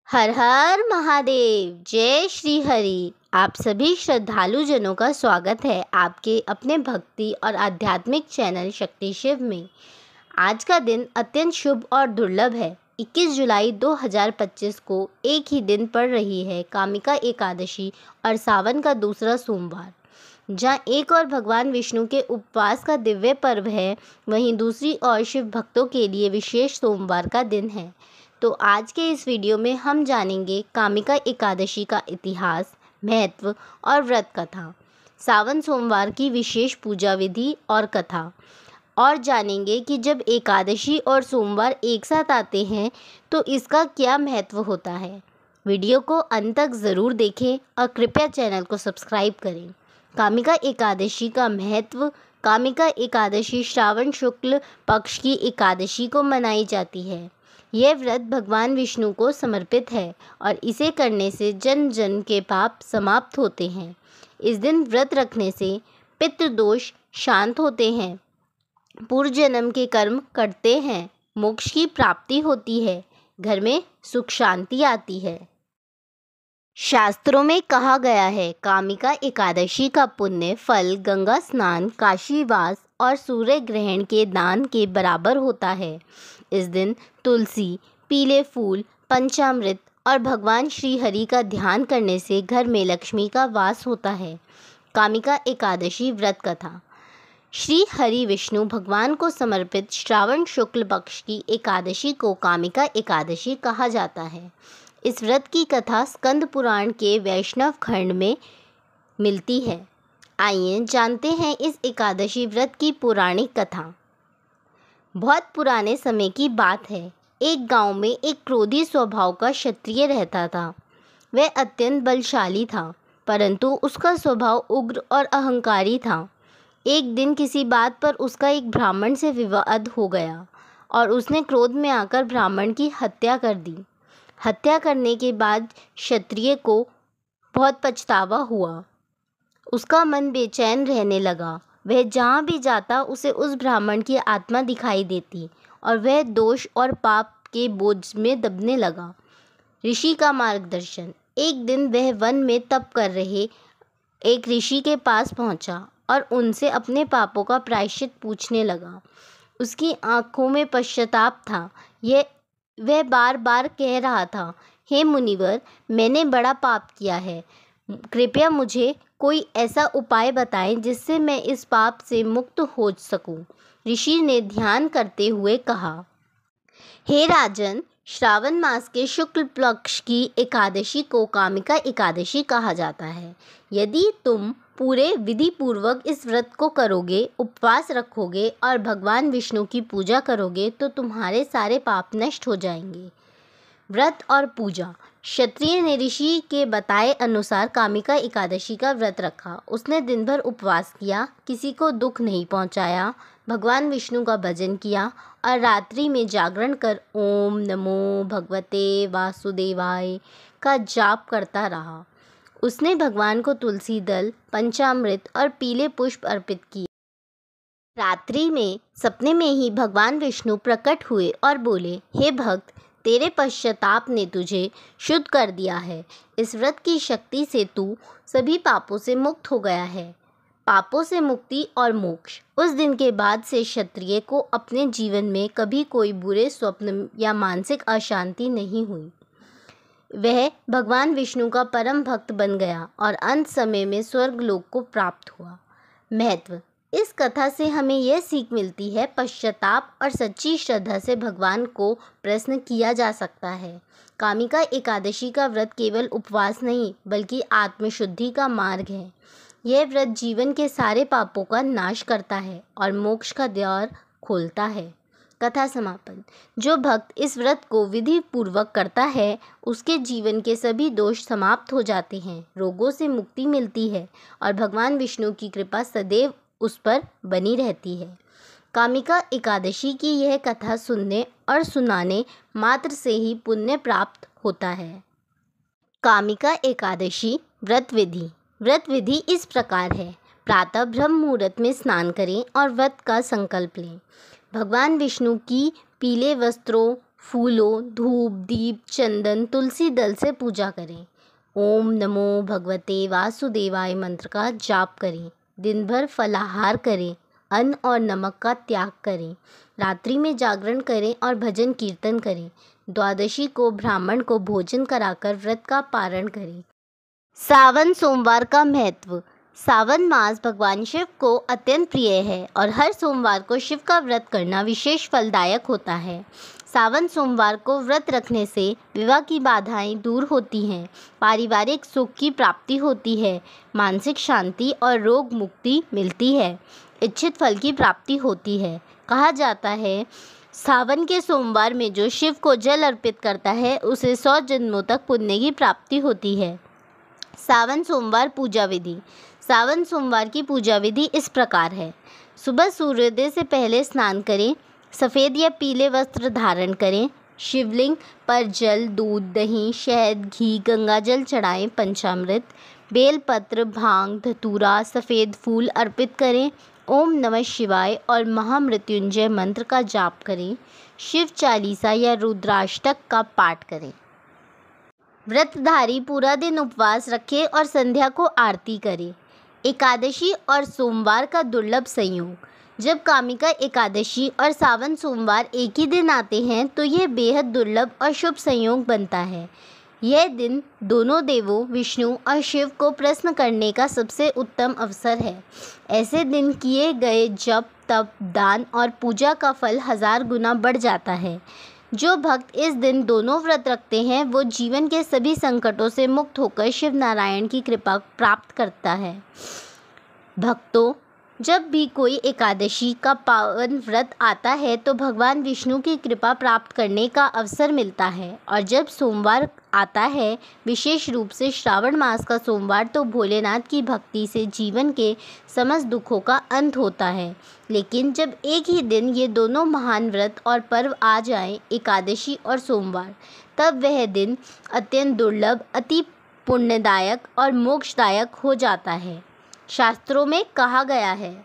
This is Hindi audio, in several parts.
हर हर महादेव, जय श्री हरि। आप सभी श्रद्धालु जनों का स्वागत है आपके अपने भक्ति और आध्यात्मिक चैनल शक्ति शिव में। आज का दिन अत्यंत शुभ और दुर्लभ है। 21 जुलाई 2025 को एक ही दिन पड़ रही है कामिका एकादशी और सावन का दूसरा सोमवार। जहाँ एक और भगवान विष्णु के उपवास का दिव्य पर्व है, वहीं दूसरी ओर शिव भक्तों के लिए विशेष सोमवार का दिन है। तो आज के इस वीडियो में हम जानेंगे कामिका एकादशी का इतिहास, महत्व और व्रत कथा, सावन सोमवार की विशेष पूजा विधि और कथा, और जानेंगे कि जब एकादशी और सोमवार एक साथ आते हैं तो इसका क्या महत्व होता है। वीडियो को अंत तक ज़रूर देखें और कृपया चैनल को सब्सक्राइब करें। कामिका एकादशी का महत्व। कामिका एकादशी श्रावण शुक्ल पक्ष की एकादशी को मनाई जाती है। यह व्रत भगवान विष्णु को समर्पित है और इसे करने से जन्म जन्म के पाप समाप्त होते हैं। इस दिन व्रत रखने से पितृदोष शांत होते हैं, पूर्व जन्म के कर्म कटते हैं, मोक्ष की प्राप्ति होती है, घर में सुख शांति आती है। शास्त्रों में कहा गया है, कामिका एकादशी का पुण्य फल गंगा स्नान, काशीवास और सूर्य ग्रहण के दान के बराबर होता है। इस दिन तुलसी, पीले फूल, पंचामृत और भगवान श्री हरि का ध्यान करने से घर में लक्ष्मी का वास होता है। कामिका एकादशी व्रत कथा। श्री हरि विष्णु भगवान को समर्पित श्रावण शुक्ल पक्ष की एकादशी को कामिका एकादशी कहा जाता है। इस व्रत की कथा स्कंद पुराण के वैष्णव खंड में मिलती है। आइए जानते हैं इस एकादशी व्रत की पौराणिक कथा। बहुत पुराने समय की बात है। एक गांव में एक क्रोधी स्वभाव का क्षत्रिय रहता था। वह अत्यंत बलशाली था, परंतु उसका स्वभाव उग्र और अहंकारी था। एक दिन किसी बात पर उसका एक ब्राह्मण से विवाद हो गया और उसने क्रोध में आकर ब्राह्मण की हत्या कर दी। हत्या करने के बाद क्षत्रिय को बहुत पछतावा हुआ। उसका मन बेचैन रहने लगा। वह जहाँ भी जाता उसे उस ब्राह्मण की आत्मा दिखाई देती और वह दोष और पाप के बोझ में दबने लगा। ऋषि का मार्गदर्शन। एक दिन वह वन में तप कर रहे एक ऋषि के पास पहुँचा और उनसे अपने पापों का प्रायश्चित पूछने लगा। उसकी आंखों में पश्चाताप था। वह बार बार कह रहा था, हे मुनिवर, मैंने बड़ा पाप किया है। कृपया मुझे कोई ऐसा उपाय बताएं जिससे मैं इस पाप से मुक्त हो सकूं। ऋषि ने ध्यान करते हुए कहा, हे राजन, श्रावण मास के शुक्ल पक्ष की एकादशी को कामिका एकादशी कहा जाता है। यदि तुम पूरे विधि पूर्वक इस व्रत को करोगे, उपवास रखोगे और भगवान विष्णु की पूजा करोगे तो तुम्हारे सारे पाप नष्ट हो जाएंगे। व्रत और पूजा। क्षत्रिय ने ऋषि के बताए अनुसार कामिका एकादशी का व्रत रखा। उसने दिन भर उपवास किया, किसी को दुख नहीं पहुंचाया, भगवान विष्णु का भजन किया और रात्रि में जागरण कर ओम नमो भगवते वासुदेवाय का जाप करता रहा। उसने भगवान को तुलसी दल, पंचामृत और पीले पुष्प अर्पित किए। रात्रि में सपने में ही भगवान विष्णु प्रकट हुए और बोले, हे भक्त, तेरे पश्चाताप ने तुझे शुद्ध कर दिया है। इस व्रत की शक्ति से तू सभी पापों से मुक्त हो गया है। पापों से मुक्ति और मोक्ष। उस दिन के बाद से क्षत्रिय को अपने जीवन में कभी कोई बुरे स्वप्न या मानसिक अशांति नहीं हुई। वह भगवान विष्णु का परम भक्त बन गया और अंत समय में स्वर्ग लोक को प्राप्त हुआ। महत्व। इस कथा से हमें यह सीख मिलती है, पश्चाताप और सच्ची श्रद्धा से भगवान को प्रसन्न किया जा सकता है। कामिका एकादशी का व्रत केवल उपवास नहीं बल्कि आत्मशुद्धि का मार्ग है। यह व्रत जीवन के सारे पापों का नाश करता है और मोक्ष का द्वार खोलता है। कथा समापन। जो भक्त इस व्रत को विधि पूर्वक करता है उसके जीवन के सभी दोष समाप्त हो जाते हैं, रोगों से मुक्ति मिलती है और भगवान विष्णु की कृपा सदैव उस पर बनी रहती है। कामिका एकादशी की यह कथा सुनने और सुनाने मात्र से ही पुण्य प्राप्त होता है। कामिका एकादशी व्रत विधि। व्रत विधि इस प्रकार है। प्रातः ब्रह्म मुहूर्त में स्नान करें और व्रत का संकल्प लें। भगवान विष्णु की पीले वस्त्रों फूलों, धूप, दीप, चंदन, तुलसी दल से पूजा करें। ओम नमो भगवते वासुदेवाय मंत्र का जाप करें। दिन भर फलाहार करें, अन्न और नमक का त्याग करें। रात्रि में जागरण करें और भजन कीर्तन करें। द्वादशी को ब्राह्मण को भोजन कराकर व्रत का पारण करें। सावन सोमवार का महत्व। सावन मास भगवान शिव को अत्यंत प्रिय है और हर सोमवार को शिव का व्रत करना विशेष फलदायक होता है। सावन सोमवार को व्रत रखने से विवाह की बाधाएं दूर होती हैं, पारिवारिक सुख की प्राप्ति होती है, मानसिक शांति और रोग मुक्ति मिलती है, इच्छित फल की प्राप्ति होती है। कहा जाता है, सावन के सोमवार में जो शिव को जल अर्पित करता है उसे 100 जन्मों तक पुण्य की प्राप्ति होती है। सावन सोमवार पूजा विधि। सावन सोमवार की पूजा विधि इस प्रकार है। सुबह सूर्योदय से पहले स्नान करें, सफ़ेद या पीले वस्त्र धारण करें, शिवलिंग पर जल, दूध, दही, शहद, घी, गंगा जल चढ़ाएं, पंचामृत, बेलपत्र, भांग, धतूरा, सफ़ेद फूल अर्पित करें। ओम नमः शिवाय और महामृत्युंजय मंत्र का जाप करें। शिव चालीसा या रुद्राष्टक का पाठ करें। व्रतधारी पूरा दिन उपवास रखें और संध्या को आरती करें। एकादशी और सोमवार का दुर्लभ संयोग। जब कामिका एकादशी और सावन सोमवार एक ही दिन आते हैं तो यह बेहद दुर्लभ और शुभ संयोग बनता है। यह दिन दोनों देवों विष्णु और शिव को प्रसन्न करने का सबसे उत्तम अवसर है। ऐसे दिन किए गए जप, तप, दान और पूजा का फल 1000 गुना बढ़ जाता है। जो भक्त इस दिन दोनों व्रत रखते हैं वो जीवन के सभी संकटों से मुक्त होकर शिव नारायण की कृपा प्राप्त करता है। भक्तों, जब भी कोई एकादशी का पावन व्रत आता है तो भगवान विष्णु की कृपा प्राप्त करने का अवसर मिलता है और जब सोमवार आता है, विशेष रूप से श्रावण मास का सोमवार, तो भोलेनाथ की भक्ति से जीवन के समस्त दुखों का अंत होता है। लेकिन जब एक ही दिन ये दोनों महान व्रत और पर्व आ जाएं, एकादशी और सोमवार, तब वह दिन अत्यंत दुर्लभ, अति पुण्यदायक और मोक्षदायक हो जाता है। शास्त्रों में कहा गया है,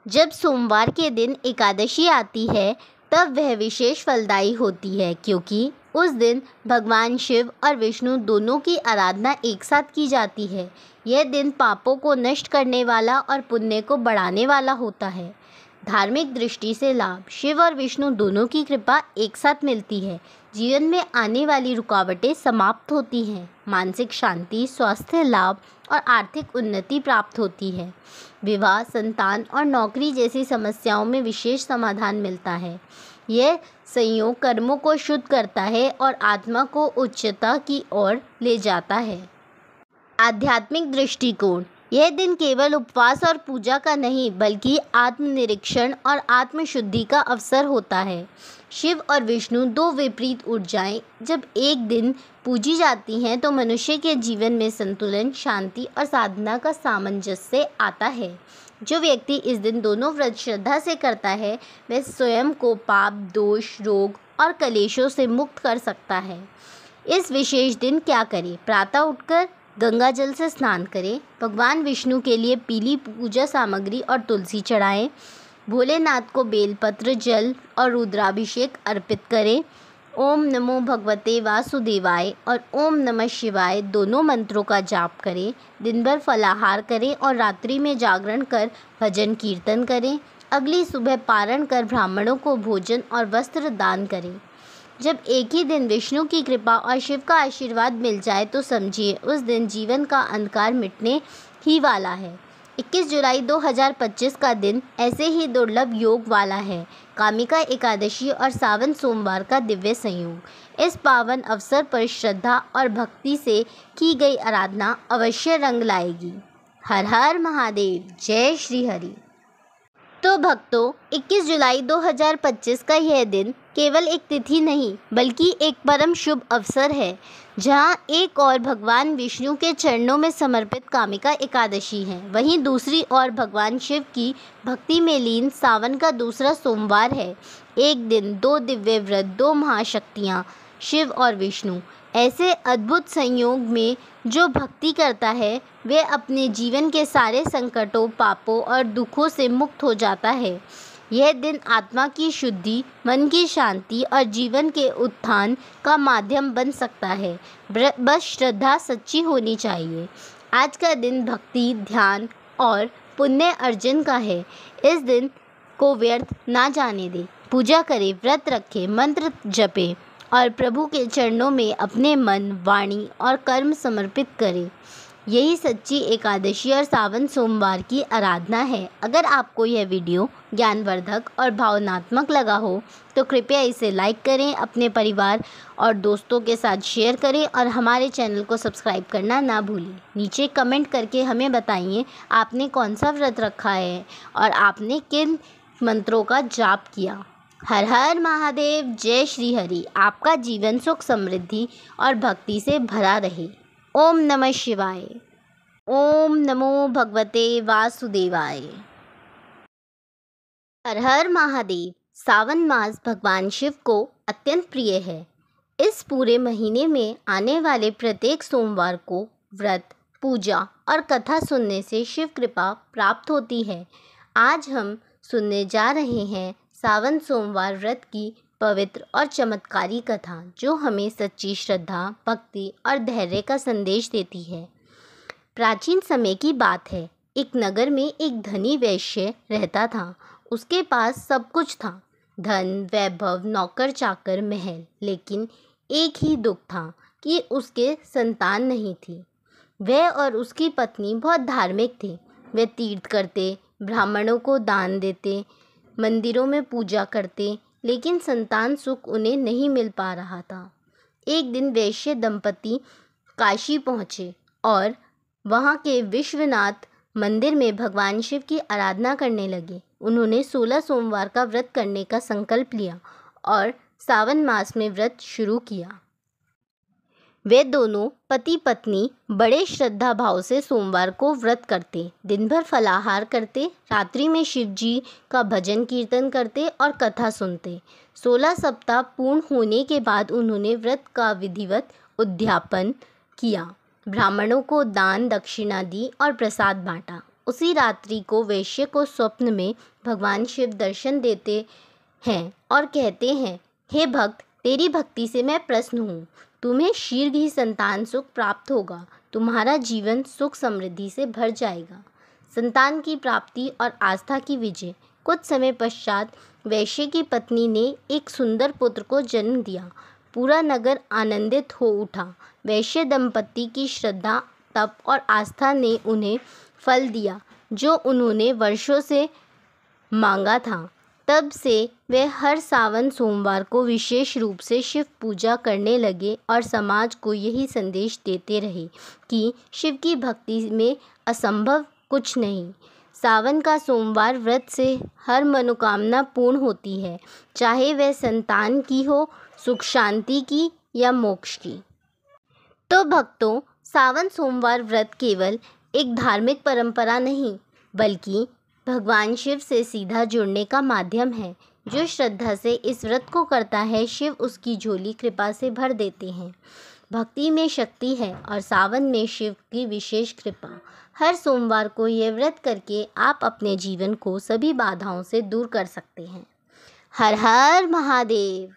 जब सोमवार के दिन एकादशी आती है तब वह विशेष फलदायी होती है, क्योंकि उस दिन भगवान शिव और विष्णु दोनों की आराधना एक साथ की जाती है। यह दिन पापों को नष्ट करने वाला और पुण्य को बढ़ाने वाला होता है। धार्मिक दृष्टि से लाभ। शिव और विष्णु दोनों की कृपा एक साथ मिलती है। जीवन में आने वाली रुकावटें समाप्त होती हैं। मानसिक शांति, स्वास्थ्य लाभ और आर्थिक उन्नति प्राप्त होती है। विवाह, संतान और नौकरी जैसी समस्याओं में विशेष समाधान मिलता है। यह संयोग कर्मों को शुद्ध करता है और आत्मा को उच्चता की ओर ले जाता है। आध्यात्मिक दृष्टिकोण। यह दिन केवल उपवास और पूजा का नहीं बल्कि आत्मनिरीक्षण और आत्मशुद्धि का अवसर होता है। शिव और विष्णु दो विपरीत ऊर्जाएं जब एक दिन पूजी जाती हैं तो मनुष्य के जीवन में संतुलन, शांति और साधना का सामंजस्य आता है। जो व्यक्ति इस दिन दोनों व्रत श्रद्धा से करता है वह स्वयं को पाप, दोष, रोग और कलेशों से मुक्त कर सकता है। इस विशेष दिन क्या करें? प्रातः उठकर गंगा जल से स्नान करें। भगवान विष्णु के लिए पीली पूजा सामग्री और तुलसी चढ़ाएं। भोलेनाथ को बेलपत्र, जल और रुद्राभिषेक अर्पित करें। ओम नमो भगवते वासुदेवाय और ओम नमः शिवाय दोनों मंत्रों का जाप करें। दिन भर फलाहार करें और रात्रि में जागरण कर भजन कीर्तन करें। अगली सुबह पारण कर ब्राह्मणों को भोजन और वस्त्र दान करें। जब एक ही दिन विष्णु की कृपा और शिव का आशीर्वाद मिल जाए तो समझिए उस दिन जीवन का अंधकार मिटने ही वाला है। 21 जुलाई 2025 का दिन ऐसे ही दुर्लभ योग वाला है। कामिका एकादशी और सावन सोमवार का दिव्य संयोग। इस पावन अवसर पर श्रद्धा और भक्ति से की गई आराधना अवश्य रंग लाएगी। हर हर महादेव, जय श्री हरि। तो भक्तों, 21 जुलाई 2025 का यह दिन केवल एक तिथि नहीं बल्कि एक परम शुभ अवसर है, जहां एक और भगवान विष्णु के चरणों में समर्पित कामिका एकादशी है, वहीं दूसरी ओर भगवान शिव की भक्ति में लीन सावन का दूसरा सोमवार है। एक दिन, दो दिव्य व्रत, दो महाशक्तियाँ शिव और विष्णु। ऐसे अद्भुत संयोग में जो भक्ति करता है वह अपने जीवन के सारे संकटों, पापों और दुखों से मुक्त हो जाता है। यह दिन आत्मा की शुद्धि, मन की शांति और जीवन के उत्थान का माध्यम बन सकता है। बस श्रद्धा सच्ची होनी चाहिए। आज का दिन भक्ति, ध्यान और पुण्य अर्जन का है। इस दिन को व्यर्थ ना जाने दे। पूजा करें, व्रत रखें, मंत्र जपें और प्रभु के चरणों में अपने मन, वाणी और कर्म समर्पित करें। यही सच्ची एकादशी और सावन सोमवार की आराधना है। अगर आपको यह वीडियो ज्ञानवर्धक और भावनात्मक लगा हो तो कृपया इसे लाइक करें, अपने परिवार और दोस्तों के साथ शेयर करें और हमारे चैनल को सब्सक्राइब करना ना भूलें। नीचे कमेंट करके हमें बताइए आपने कौन सा व्रत रखा है और आपने किन मंत्रों का जाप किया। हर हर महादेव, जय श्री हरि। आपका जीवन सुख, समृद्धि और भक्ति से भरा रहे। ओम नमः शिवाय। ओम नमो भगवते वासुदेवाय। हर हर महादेव। सावन मास भगवान शिव को अत्यंत प्रिय है। इस पूरे महीने में आने वाले प्रत्येक सोमवार को व्रत, पूजा और कथा सुनने से शिव कृपा प्राप्त होती है। आज हम सुनने जा रहे हैं सावन सोमवार व्रत की पवित्र और चमत्कारी कथा, जो हमें सच्ची श्रद्धा, भक्ति और धैर्य का संदेश देती है। प्राचीन समय की बात है। एक नगर में एक धनी वैश्य रहता था। उसके पास सब कुछ था, धन, वैभव, नौकर चाकर, महल। लेकिन एक ही दुख था कि उसके संतान नहीं थी। वह और उसकी पत्नी बहुत धार्मिक थे। वे तीर्थ करते, ब्राह्मणों को दान देते, मंदिरों में पूजा करते, लेकिन संतान सुख उन्हें नहीं मिल पा रहा था। एक दिन वैश्य दंपति काशी पहुँचे और वहाँ के विश्वनाथ मंदिर में भगवान शिव की आराधना करने लगे। उन्होंने 16 सोमवार का व्रत करने का संकल्प लिया और सावन मास में व्रत शुरू किया। वे दोनों पति पत्नी बड़े श्रद्धा भाव से सोमवार को व्रत करते, दिन भर फलाहार करते, रात्रि में शिव जी का भजन कीर्तन करते और कथा सुनते। 16 सप्ताह पूर्ण होने के बाद उन्होंने व्रत का विधिवत उद्यापन किया, ब्राह्मणों को दान दक्षिणा दी और प्रसाद बांटा। उसी रात्रि को वैश्य को स्वप्न में भगवान शिव दर्शन देते हैं और कहते हैं, हे भक्त, तेरी भक्ति से मैं प्रसन्न हूँ। तुम्हें शीघ्र ही संतान सुख प्राप्त होगा। तुम्हारा जीवन सुख समृद्धि से भर जाएगा। संतान की प्राप्ति और आस्था की विजय। कुछ समय पश्चात वैश्य की पत्नी ने एक सुंदर पुत्र को जन्म दिया। पूरा नगर आनंदित हो उठा। वैश्य दंपति की श्रद्धा, तप और आस्था ने उन्हें फल दिया जो उन्होंने वर्षों से मांगा था। तब से वे हर सावन सोमवार को विशेष रूप से शिव पूजा करने लगे और समाज को यही संदेश देते रहे कि शिव की भक्ति में असंभव कुछ नहीं। सावन का सोमवार व्रत से हर मनोकामना पूर्ण होती है, चाहे वह संतान की हो, सुख शांति की या मोक्ष की। तो भक्तों, सावन सोमवार व्रत केवल एक धार्मिक परंपरा नहीं, बल्कि भगवान शिव से सीधा जुड़ने का माध्यम है। जो श्रद्धा से इस व्रत को करता है, शिव उसकी झोली कृपा से भर देते हैं। भक्ति में शक्ति है और सावन में शिव की विशेष कृपा। हर सोमवार को यह व्रत करके आप अपने जीवन को सभी बाधाओं से दूर कर सकते हैं। हर हर महादेव।